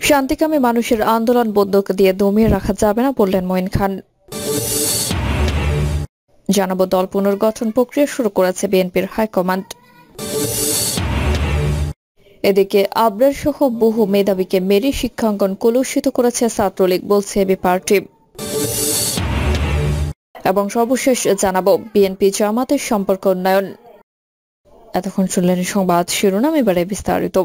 শান্তিকামী মানুষের আন্দোলন বন্দুক দিয়ে দমিয়ে রাখা যাবে না বললেন মঈন খান। জানাবো দল পুনর্গঠন প্রক্রিয়া শুরু করেছে বিএনপির হাইকমান্ড। এদিকে আবরার সহ বহু মেধাবীকে মেরে শিক্ষাঙ্গন কলুষিত করেছে ছাত্রলীগ বলছে এবি পার্টি। এবং সর্বশেষ জানাবো বিএনপি জামাতের সম্পর্ক উন্নয়ন। এতক্ষণ শুনলেন সংবাদ শিরোনাম, এবারে বিস্তারিত।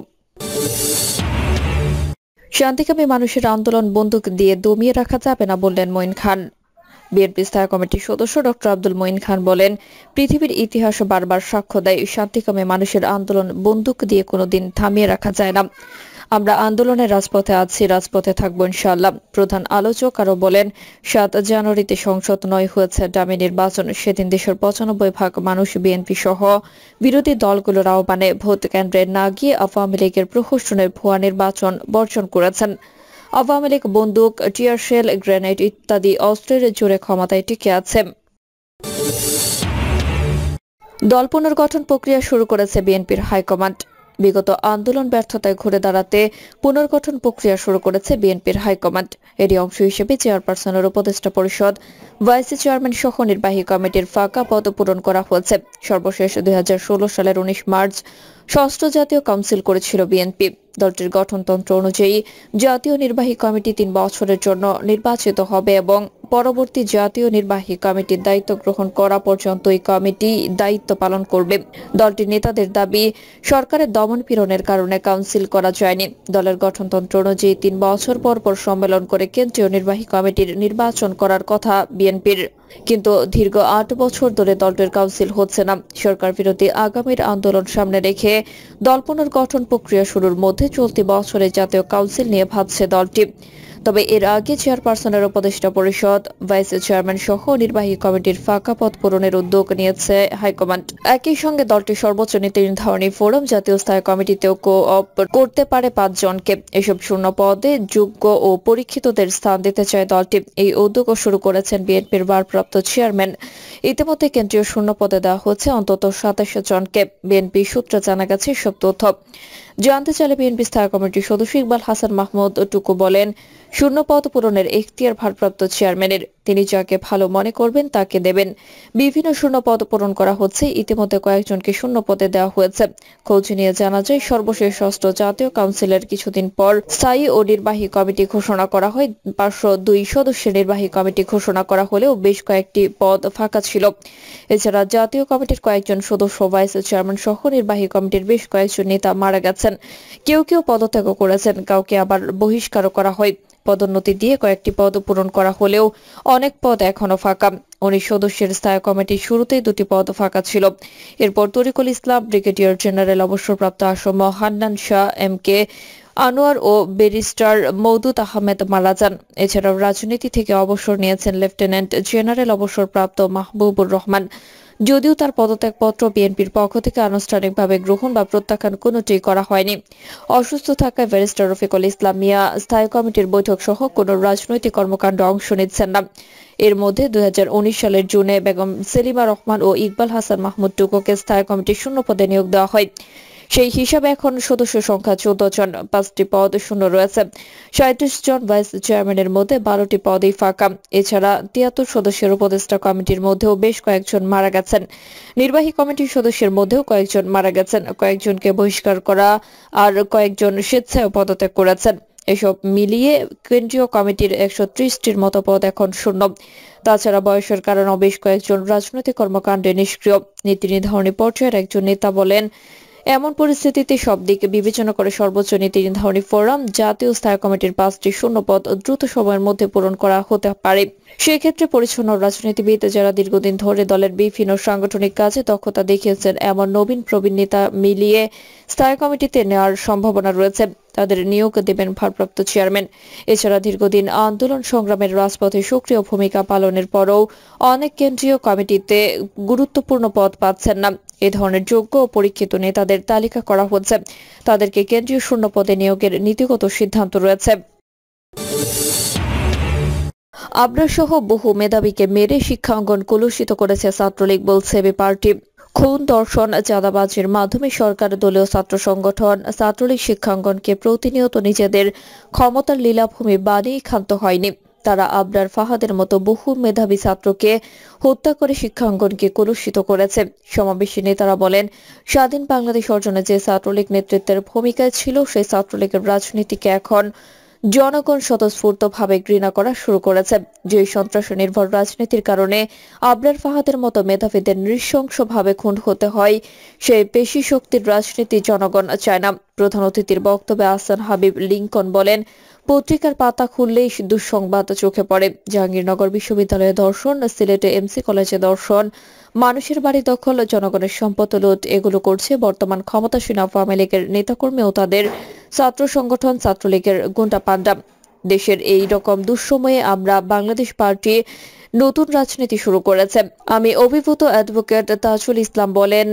শান্তিকামী মানুষের আন্দোলন বন্দুক দিয়ে দমিয়ে রাখা যাবে না বললেন মঈন খান। বিএনপি স্থায়ী কমিটির সদস্য ডক্টর আব্দুল মঈন খান বলেন, পৃথিবীর ইতিহাস বারবার সাক্ষ্য দেয় শান্তিকামী মানুষের আন্দোলন বন্দুক দিয়ে কোনোদিন থামিয়ে রাখা যায় না। আমরা আন্দোলনের রাজপথে আছি, রাজপথে থাকবো ইনশাআল্লাহ। প্রধান আলোচক আরো বলেন, 7 জানুয়ারিতে সংসদ নয় হয়েছে ডামি নির্বাচন। সেদিন দেশের 95% মানুষ বিএনপি সহ বিরোধী দলগুলোর আহ্বানে ভোট কেন্দ্রে না গিয়ে আওয়ামী লীগের প্রহসনের ভুয়া নির্বাচন বর্জন করেছেন। আওয়ামী লীগ বন্দুক, টিয়ারশেল, গ্রেনেড ইত্যাদি অস্ত্রের জোরে ক্ষমতায় টিকে আছে। দল পুনর্গঠন প্রক্রিয়া শুরু করেছে বিএনপির হাইকমান্ড। বিগত আন্দোলন ব্যর্থতায় ঘুরে দাঁড়াতে পুনর্গঠন প্রক্রিয়া শুরু করেছে বিএনপির হাইকমান্ড। এরই অংশ হিসেবে চেয়ারপারসনের উপদেষ্টা পরিষদ, ভাইস চেয়ারম্যান সহ নির্বাহী কমিটির ফাঁকা পদ পূরণ করা হয়েছে। সর্বশেষ 2016 সালের 19 মার্চ ষষ্ঠ জাতীয় কাউন্সিল করেছিল বিএনপি। দলটির গঠনতন্ত্র অনুযায়ী জাতীয় নির্বাহী কমিটি 3 বছরের জন্য নির্বাচিত হবে এবং পরবর্তী জাতীয় নির্বাহী কমিটির দায়িত্ব গ্রহণ করা পর্যন্ত এই কমিটি দায়িত্ব পালন করবে। দলটির নেতাদের দাবি, সরকারের দমন পীড়নের কারণে কাউন্সিল করা যায়নি। দলের গঠনতন্ত্র অনুযায়ী 3 বছর পর পর সম্মেলন করে কেন্দ্রীয় নির্বাহী কমিটির নির্বাচন করার কথা বিএনপির। কিন্তু দীর্ঘ 8 বছর ধরে দলটির কাউন্সিল হচ্ছে না। সরকার বিরোধী আগামীর আন্দোলন সামনে রেখে দল পুনর্গঠন প্রক্রিয়া শুরুর মধ্যে চলতি বছরে জাতীয় কাউন্সিল নিয়ে ভাবছে দলটি। তবে এর আগে চেয়ারপারসনের উপদেষ্টা পরিষদ, ভাইস চেয়ারম্যান সহ নির্বাহী কমিটির ফাঁকা পদ পূরণের উদ্যোগ নিয়েছে হাইকমান্ড। একই সঙ্গে দলটির সর্বোচ্চ নীতি নির্ধারণী ফোরাম জাতীয় স্থায়ী কমিটিতেও কো-অপ করতে পারে 5 জনকে। এসব শূন্য পদে যোগ্য ও পরীক্ষিতদের স্থান দিতে চায় দলটি। এই উদ্যোগও শুরু করেছেন বিএনপির ভারপ্রাপ্ত চেয়ারম্যান। ইতিমধ্যে কেন্দ্রীয় শূন্য পদে দেওয়া হচ্ছে অন্তত 27 জনকে। বিএনপি সূত্রে জানা গেছে সব তথ্য। জানতে চাইলে বিএনপি স্থায়ী কমিটির সদস্য ইকবাল হাসান মাহমুদ টুকু বলেন, শূন্য পদ পূরণের এখতিয়ার ভারপ্রাপ্ত চেয়ারম্যানের। তিনি যাকে ভালো মনে করবেন তাকে দেবেন। বিভিন্ন শূন্য পদ পূরণ করা হচ্ছে। ইতিমধ্যে কয়েকজনকে শূন্য পদে দেওয়া হয়েছে। খোঁজ নিয়ে জানা যায়, সর্বশেষ ষষ্ঠ জাতীয় কাউন্সিলের কিছুদিন পর স্থায়ী ও নির্বাহী কমিটি ঘোষণা করা হয়। 502 সদস্যের নির্বাহী কমিটি ঘোষণা করা হলেও বেশ কয়েকটি পদ ফাঁকা ছিল। এছাড়া জাতীয় কমিটির কয়েকজন সদস্য, ভাইস চেয়ারম্যান সহ নির্বাহী কমিটির বেশ কয়েকজন নেতা মারা গেছেন। কেউ কেউ পদত্যাগ করেছেন, কাউকে আবার বহিষ্কারও করা হয়। পদোন্নতি দিয়ে কয়েকটি পদ পূরণ করা হলেও অনেক পদ এখনো ফাঁকা। 19 সদস্যের স্থায়ী কমিটির শুরুতেই 2টি পদ ফাঁকা ছিল। এরপর তরিকুল ইসলাম, ব্রিগেডিয়ার জেনারেল অবসরপ্রাপ্ত আসম হান্নান শাহ, MK আনোয়ার ও ব্যারিস্টার মওদুদ আহমেদ মারা যান। এছাড়াও রাজনীতি থেকে অবসর নিয়েছেন লেফটেন্যান্ট জেনারেল অবসরপ্রাপ্ত মাহবুবুর রহমান। যদিও তার পদত্যাগপত্র বিএনপির পক্ষ থেকে আনুষ্ঠানিকভাবে গ্রহণ বা প্রত্যাখ্যান কোনোটিই করা হয়নি। অসুস্থ থাকায় ব্যারিস্টার রফিকুল ইসলাম মিয়া স্থায়ী কমিটির বৈঠক সহ কোনো রাজনৈতিক কর্মকাণ্ডে অংশ নিচ্ছেন না। এর মধ্যে 2019 সালের জুনে বেগম সেলিমা রহমান ও ইকবাল হাসান মাহমুদ টুকুকে স্থায়ী কমিটির শূন্য পদে নিয়োগ দেওয়া হয়। সেই হিসাবে এখন সদস্য সংখ্যা 14 জন, 5টি পদ শূন্য রয়েছে। 37 জন ভাইস চেয়ারম্যানের মধ্যে 12টি পদই ফাঁকা। এছাড়া 73 সদস্যের উপদেষ্টা কমিটির মধ্যেও বেশ কয়েকজন মারা গেছেন। নির্বাহী কমিটির সদস্যের মধ্যেও কয়েকজন মারা গেছেন, কয়েকজনকে বহিষ্কার করা আর কয়েকজন স্বেচ্ছায় পদত্যাগ করেছেন। এসব মিলিয়ে কেন্দ্রীয় কমিটির 130টির মতো পদ এখন শূন্য। তাছাড়া বয়সের কারণে বেশ কয়েকজন রাজনৈতিক কর্মকাণ্ডে নিষ্ক্রিয়। নীতি নির্ধারণী পর্যায়ের একজন নেতা বলেন, এমন পরিস্থিতিতে সব দিক বিবেচনা করে সর্বোচ্চ নীতি নির্ধারণী ফোরাম জাতীয় স্থায়ী কমিটির 5টি শূন্য পদ দ্রুত সময়ের মধ্যে পূরণ করা হতে পারে। সেক্ষেত্রে পরিচ্ছন্ন রাজনীতিবিদ যারা দীর্ঘদিন ধরে দলের বিভিন্ন সাংগঠনিক কাজে দক্ষতা দেখিয়েছেন এমন নবীন প্রবীণ নেতা মিলিয়ে স্থায়ী কমিটিতে নেওয়ার সম্ভাবনা রয়েছে। তাদের নিয়োগ দেবেন ভারপ্রাপ্ত চেয়ারম্যান। এছাড়া দীর্ঘদিন আন্দোলন সংগ্রামের রাজপথে সক্রিয় ভূমিকা পালনের পরও অনেক কেন্দ্রীয় কমিটিতে গুরুত্বপূর্ণ পদ পাচ্ছেন না। এ ধরনের যোগ্য ও পরীক্ষিত নেতাদের তালিকা করা হচ্ছে। তাদেরকে কেন্দ্রীয় শূন্য পদে নিয়োগের নীতিগত সিদ্ধান্ত রয়েছে। আবরার সহ বহু মেধাবীকে মেরে শিক্ষাঙ্গন কলুষিত করেছে ছাত্রলীগ বলছে এবি পার্টি। খুন, ধর্ষণ, চাঁদাবাজির মাধ্যমে সরকার, দলীয় ছাত্র সংগঠন, ছাত্রলীগ শিক্ষাঙ্গনকে প্রতিনিয়ত নিজেদের ক্ষমতার লীলাভূমি বানিয়ে ক্ষান্ত হয়নি। তারা আবরার ফাহাদের মতো বহু মেধাবী ছাত্রকে হত্যা করে শিক্ষাঙ্গনকে কলুষিত করেছে। সমাবেশে নেতারা বলেন, স্বাধীন বাংলাদেশ অর্জনে যে ছাত্রলীগ নেতৃত্বের ভূমিকায় ছিল, সেই ছাত্রলীগের রাজনীতিকে এখন জনগণ স্বতঃস্ফূর্তভাবে ঘৃণা করা শুরু করেছে। যে সন্ত্রাস নির্ভর রাজনীতির কারণে আবরার ফাহাদের মতো মেধাবীদের নৃশংসভাবে খুন হতে হয়, সেই পেশি শক্তির রাজনীতি জনগণ চায় না। প্রধান অতিথির বক্তব্যে আহসান হাবিব লিংকন বলেন, পত্রিকার পাতা খুললেই দুঃসংবাদ চোখে পড়ে। জাহাঙ্গীরনগর বিশ্ববিদ্যালয়ে ধর্ষণ, সিলেটে এমসি কলেজে ধর্ষণ, মানুষের বাড়ি দখল, জনগণের সম্পদ লুট, এগুলো করছে বর্তমান ক্ষমতাসীন আওয়ামী লীগের নেতাকর্মী ও তাদের ছাত্র সংগঠন, ছাত্রলীগের গুন্ডা পান্ডা। দেশের এই রকম দুঃসময়ে আমরা বাংলাদেশ পার্টি নতুন রাজনীতি শুরু করেছে। আমি অভিভূত অ্যাডভোকেট তাজুল ইসলাম বলেন,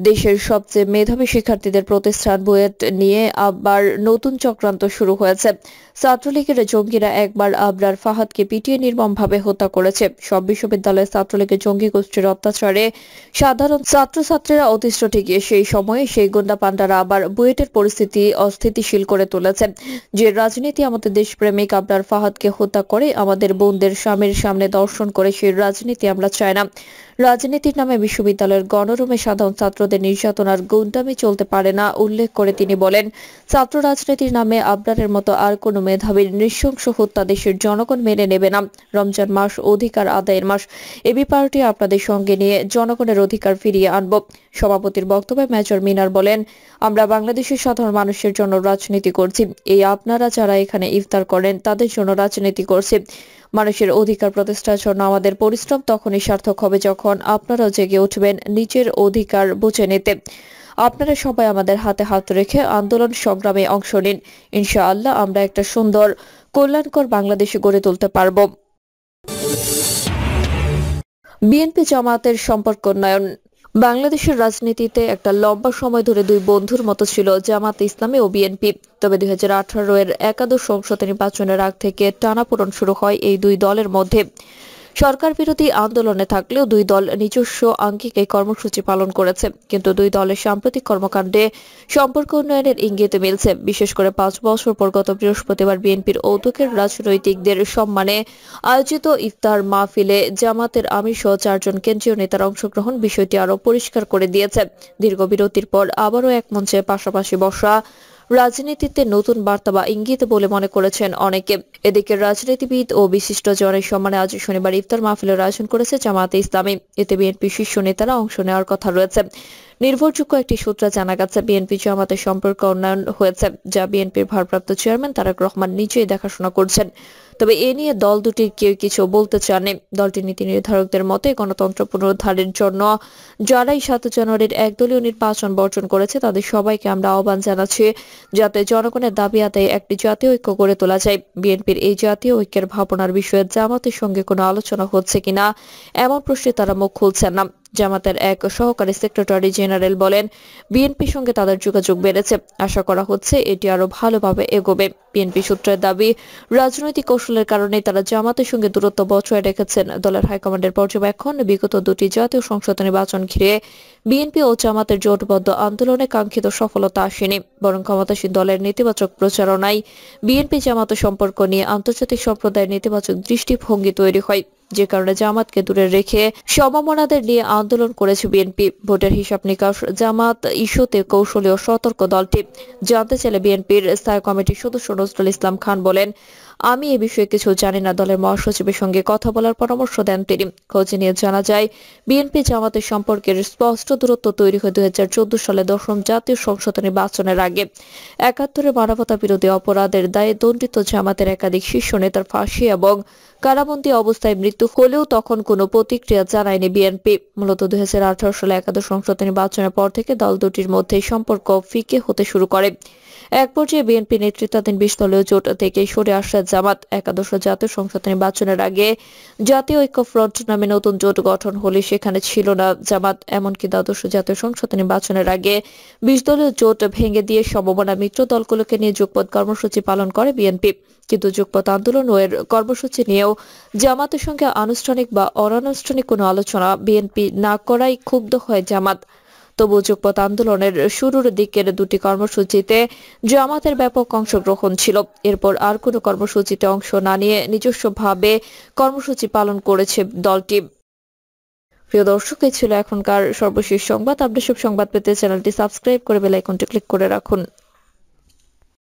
দেশের সবচেয়ে মেধাবী শিক্ষার্থীদের প্রতিষ্ঠান বুয়েট নিয়ে আবার নতুন চক্রান্ত শুরু হয়েছে। ছাত্রলীগের জঙ্গিরা একবার আবরার ফাহাদকে পিটিয়ে নির্মমভাবে হত্যা করেছে। সব বিশ্ববিদ্যালয়ে ছাত্রলীগের জঙ্গি গোষ্ঠীর অত্যাচারে সাধারণ ছাত্রছাত্রীরা অতিষ্ঠ ঠেকিয়ে সেই সময়ে সেই গুন্ডা পান্ডারা আবার বুয়েটের পরিস্থিতি অস্থিতিশীল করে তুলেছে। যে রাজনীতি আমাদের দেশপ্রেমিক আবরার ফাহাদকে হত্যা করে আমাদের বোনদের স্বামীর সামনে দর্শন করে, সেই রাজনীতি আমরা চাই না। রাজনীতির নামে বিশ্ববিদ্যালয়ের গণরুমে সাধারণ ছাত্রদের নির্যাতন আর গুন্ডামি চলতে পারে না উল্লেখ করে তিনি বলেন, ছাত্র রাজনীতির নামে আবরারের মতো আর কোনো মেধাবীর নৃশংস হত্যা দেশের জনগণ মেনে নেবে না। রমজান মাস অধিকার আদায়ের মাস। এবি পার্টি আপনাদের সঙ্গে নিয়ে জনগণের অধিকার ফিরিয়ে আনব। সভাপতির বক্তব্যে মেজর মিনার বলেন, আমরা বাংলাদেশের সাধারণ মানুষের জন্য রাজনীতি করছি। এই আপনারা যারা এখানে ইফতার করেন তাদের জন্য রাজনীতি করছি। মানুষের অধিকার প্রতিষ্ঠার জন্য আমাদের পরিশ্রম তখনই সার্থক হবে যখন আপনারাও জেগে উঠবেন নিজের অধিকার বুঝে নিতে। আপনারা সবাই আমাদের হাতে হাত রেখে আন্দোলন সংগ্রামে অংশ নিন। ইনশাআল্লাহ আমরা একটা সুন্দর কল্যাণকর বাংলাদেশ গড়ে তুলতে পারব। বিএনপি জামায়াতের সম্পর্ক উন্নয়ন। বাংলাদেশের রাজনীতিতে একটা লম্বা সময় ধরে দুই বন্ধুর মতো ছিল জামায়াতে ইসলামী ও বিএনপি। তবে 2018 এর একাদশ সংসদ নির্বাচনের আগ থেকে টানাপোড়েন শুরু হয় এই দুই দলের মধ্যে। সরকার বিরোধী আন্দোলনে থাকলেও দুই দল নিজস্ব আঙ্গিকে কর্মসূচি পালন করেছে, কিন্তু দুই দলের সাম্প্রতিক কর্মকাণ্ডে সম্পর্ক উন্নয়নের ইঙ্গিত মিলছে। বিশেষ করে 5 বছর পর গত বৃহস্পতিবার বিএনপির উদ্যোগের রাজনৈতিকদের সম্মানে আয়োজিত ইফতার মাহফিলে জামাতের আমির সহ 4 জন কেন্দ্রীয় নেতার অংশগ্রহণ বিষয়টি আরও পরিষ্কার করে দিয়েছে। দীর্ঘ বিরতির পর আবারও এক মঞ্চে পাশাপাশি বসা রাজনীতিতে নতুন বার্তা বা ইঙ্গিত বলে মনে করেছেন অনেকে। এদিকে রাজনীতিবিদ ও বিশিষ্ট জনের সম্মানে আজ শনিবার ইফতার মাহফিলের আয়োজন করেছে জামায়াতে ইসলামী। এতে বিএনপি শীর্ষ নেতারা অংশ নেওয়ার কথা রয়েছে। নির্ভরযোগ্য একটি সূত্রে জানা গেছে, বিএনপি জামাতের সম্পর্ক উন্নয়ন হয়েছে, যা বিএনপির ভারপ্রাপ্ত চেয়ারম্যান তারেক রহমান নিজেই দেখাশোনা করছেন। তবে এ নিয়ে দল দুটির কেউ কিছু বলতে চাননি। দলটির নীতি নির্ধারকদের মতে গণতন্ত্র পুনরুদ্ধারের জন্য যারাই 7 জানুয়ারির একদলীয় নির্বাচন বর্জন করেছে তাদের সবাইকে আমরা আহ্বান জানাচ্ছি, যাতে জনগণের দাবি আদায়ে একটি জাতীয় ঐক্য গড়ে তোলা যায়। বিএনপির এই জাতীয় ঐক্যের ভাবনার বিষয়ে জামাতের সঙ্গে কোনো আলোচনা হচ্ছে কিনা এমন প্রশ্নে তারা মুখ খুলছেন না। জামাতের এক সহকারী সেক্রেটারি জেনারেল বলেন, বিএনপির সঙ্গে তাদের যোগাযোগ বেড়েছে, আশা করা হচ্ছে এটি আরো ভালোভাবে এগোবে। বিএনপি সূত্রের দাবি, রাজনৈতিক কৌশলের কারণে তারা জামাতের সঙ্গে দূরত্ব বজায় রেখেছেন। দলের হাইকমান্ডের পর্যবেক্ষণ, বিগত 2টি জাতীয় সংসদ নির্বাচন ঘিরে বিএনপি ও জামাতের জোটবদ্ধ আন্দোলনে কাঙ্ক্ষিত সফলতা আসেনি, বরং ক্ষমতাসীন দলের নেতিবাচক প্রচারণায় বিএনপি জামাত সম্পর্ক নিয়ে আন্তর্জাতিক সম্প্রদায়ের নেতিবাচক দৃষ্টিভঙ্গি তৈরি হয়, যে কারণে জামাতকে দূরে রেখে সমমনাদের নিয়ে আন্দোলন করেছে বিএনপি। ভোটের হিসাব নিকাশ জামাত ইস্যুতে কৌশলী ও সতর্ক দলটি। জানতে চাইলে বিএনপির স্থায়ী কমিটির সদস্য নজরুল ইসলাম খান বলেন, আমি এ বিষয়ে কিছু জানি না। দলের মহাসচিবের সঙ্গে কথা বলার পরামর্শ দেন তিনি। খোঁজ নিয়ে জানা যায়, বিএনপি জামাতের সম্পর্কের স্পষ্ট দূরত্ব তৈরি হয় 2014 সালে 10ম জাতীয় সংসদ নির্বাচনের আগে। 71-এ মানবতা বিরোধী অপরাধের দায়ে দণ্ডিত জামাতের একাধিক শীর্ষ নেতার ফাঁসি এবং কারাবন্দী অবস্থায় মৃত্যু হলেও তখন কোনো প্রতিক্রিয়া জানায়নি বিএনপি। মূলত 2018 সালে একাদশ সংসদ নির্বাচনের পর থেকে দল দুটির মধ্যে সম্পর্ক ফিকে হতে শুরু করে। এক পর্যায়ে বিএনপি নেতৃত্বাধীন 20 দলীয় জোট থেকে সরে আসে জামাত। একাদশ জাতীয় সংসদ নির্বাচনের আগে জাতীয় ঐক্য ফ্রন্ট নামে নতুন জোট গঠন হলে সেখানে ছিল না জামাত। এমনকি দ্বাদশ জাতীয় সংসদ নির্বাচনের আগে 20 দলীয় জোট ভেঙে দিয়ে সমমনা মিত্র দলগুলোকে নিয়ে যুগপৎ কর্মসূচি পালন করে বিএনপি। কিন্তু যুগপৎ আন্দোলন ও এর কর্মসূচি নিয়েও জামাতের সঙ্গে আনুষ্ঠানিক বা অনানুষ্ঠানিক কোনো আলোচনা বিএনপি না করায় ক্ষুব্ধ হয় জামাত। তবু যুগপৎ আন্দোলনের শুরুর দিকের দুটি কর্মসূচিতে জামাতের ব্যাপক অংশগ্রহণ ছিল। এরপর আর কোনো কর্মসূচিতে অংশ না নিয়ে নিজস্বভাবে কর্মসূচি পালন করেছে দলটি। প্রিয় দর্শক, এই ছিল এখনকার সর্বশেষ সংবাদ। আপডেট সব সংবাদ পেতে চ্যানেলটি সাবস্ক্রাইব করে বেল আইকনটি ক্লিক করে রাখুন।